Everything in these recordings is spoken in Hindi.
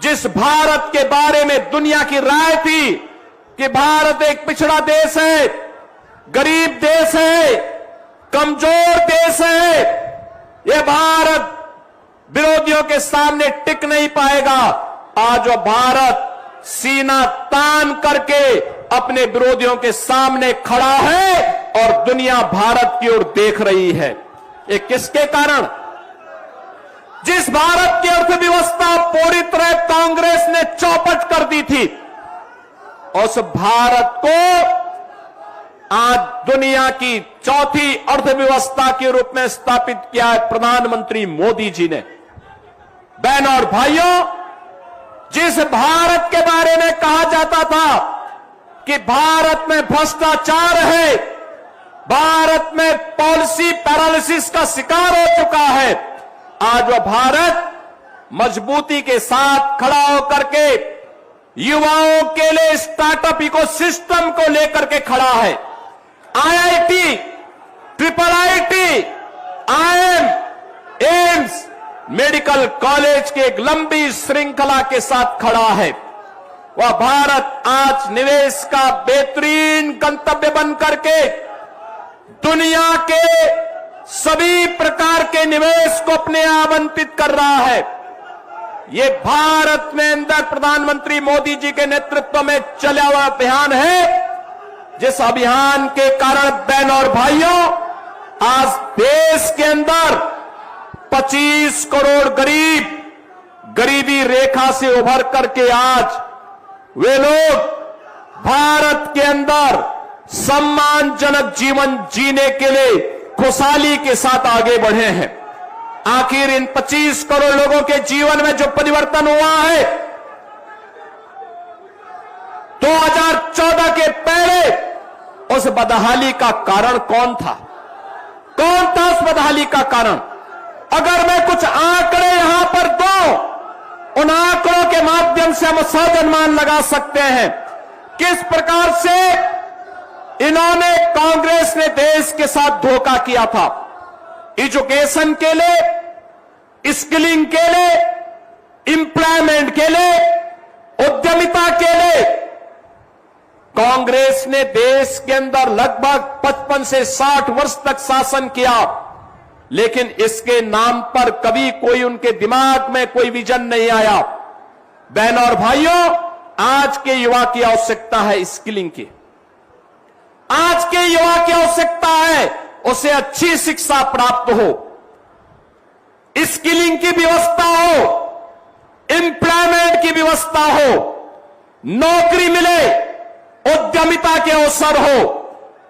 जिस भारत के बारे में दुनिया की राय थी कि भारत एक पिछड़ा देश है, गरीब देश है, कमजोर देश है, यह भारत विरोधियों के सामने टिक नहीं पाएगा। आज वो भारत सीना तान करके अपने विरोधियों के सामने खड़ा है और दुनिया भारत की ओर देख रही है। ये किसके कारण? जिस भारत की अर्थव्यवस्था पूरी तरह कांग्रेस ने चौपट कर दी थी, उस भारत को आज दुनिया की चौथी अर्थव्यवस्था के रूप में स्थापित किया है प्रधानमंत्री मोदी जी ने। बहनों और भाइयों, जिस भारत के बारे में कहा जाता था कि भारत में भ्रष्टाचार है, भारत में पॉलिसी पैरालिसिस का शिकार हो चुका है, आज वह भारत मजबूती के साथ खड़ा होकर के युवाओं के लिए स्टार्टअप इकोसिस्टम को लेकर के खड़ा है। IIT, triple IIT, IIM, AIIMS, medical college के एक लंबी श्रृंखला के साथ खड़ा है। वह भारत आज निवेश का बेहतरीन गंतव्य बन करके दुनिया के सभी प्रकार के निवेश को अपने आवंटित कर रहा है। ये भारत में अंदर प्रधानमंत्री मोदी जी के नेतृत्व में चला हुआ अभियान है, जिस अभियान के कारण बहनों और भाइयों, आज देश के अंदर 25 करोड़ गरीब गरीबी रेखा से उभर करके आज वे लोग भारत के अंदर सम्मानजनक जीवन जीने के लिए खुशहाली के साथ आगे बढ़े हैं। आखिर इन 25 करोड़ लोगों के जीवन में जो परिवर्तन हुआ है, 2014 के पहले उस बदहाली का कारण कौन था? कौन था उस बदहाली का कारण? अगर मैं कुछ आंकड़े यहां पर दूं, उन आंकड़ों के माध्यम से हम सौ अनुमान लगा सकते हैं किस प्रकार से इन्होंने, कांग्रेस ने देश के साथ धोखा किया था। एजुकेशन के लिए, स्किलिंग के लिए, एम्प्लॉयमेंट के लिए, उद्यमिता के लिए कांग्रेस ने देश के अंदर लगभग 55 से 60 वर्ष तक शासन किया, लेकिन इसके नाम पर कभी कोई उनके दिमाग में कोई विजन नहीं आया। बहनों और भाइयों, आज के युवा की आवश्यकता है स्किलिंग की। आज के युवा की आवश्यकता है उसे अच्छी शिक्षा प्राप्त हो, स्किलिंग की व्यवस्था हो, एम्प्लॉयमेंट की व्यवस्था हो, नौकरी मिले, उद्यमिता के अवसर हो।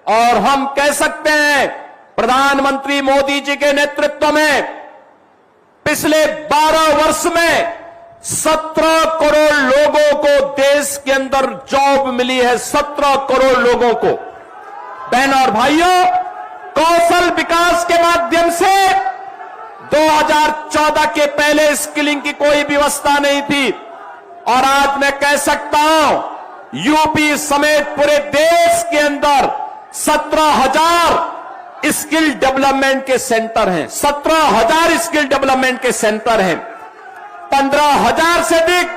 और हम कह सकते हैं प्रधानमंत्री मोदी जी के नेतृत्व में पिछले 12 वर्ष में 17 करोड़ लोगों को देश के अंदर जॉब मिली है। 17 करोड़ लोगों को। बहनों और भाइयों, कौशल विकास के माध्यम से 2014 के पहले स्किलिंग की कोई व्यवस्था नहीं थी, और आज मैं कह सकता हूं यूपी समेत पूरे देश के अंदर 17,000 स्किल डेवलपमेंट के सेंटर हैं। 17,000 स्किल डेवलपमेंट के सेंटर हैं। 15,000 से अधिक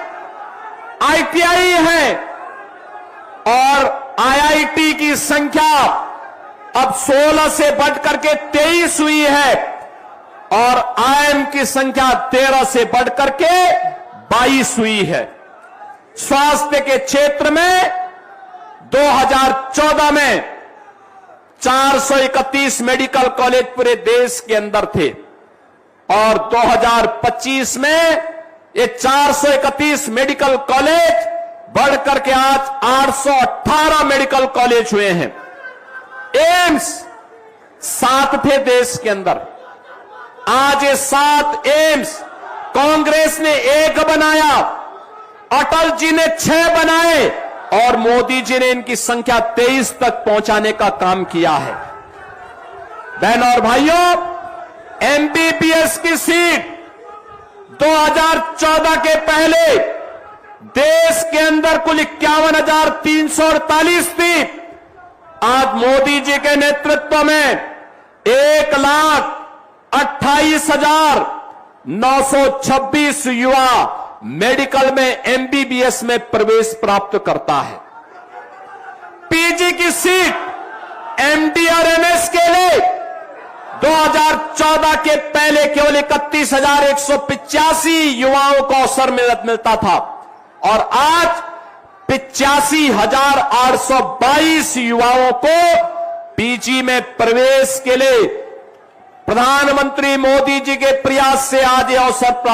आईटीआई हैं, और आईआईटी की संख्या अब 16 से बढ़कर के 23 हुई है, और आईएम की संख्या 13 से बढ़कर के 22 हुई है। स्वास्थ्य के क्षेत्र में 2014 में 431 मेडिकल कॉलेज पूरे देश के अंदर थे, और 2025 में ये 431 मेडिकल कॉलेज बढ़कर के आज 818 मेडिकल कॉलेज हुए हैं। एम्स 7 थे देश के अंदर, आज ये 7 एम्स कांग्रेस ने 1 बनाया, अटल जी ने 6 बनाए, और मोदी जी ने इनकी संख्या 23 तक पहुंचाने का काम किया है। बहनों और भाइयों, एमबीबीएस की सीट 2014 के पहले देश के अंदर कुल 51,348 थी। आज मोदी जी के नेतृत्व में 1,28,926 युवा मेडिकल में एमबीबीएस में प्रवेश प्राप्त करता है। पीजी की सीट एमडी और एमएस के लिए 2014 के पहले केवल 31,185 युवाओं को अवसर मिलता था और आज 85,822 युवाओं को पीजी में प्रवेश के लिए प्रधानमंत्री मोदी जी के प्रयास से आज ये अवसर प्राप्त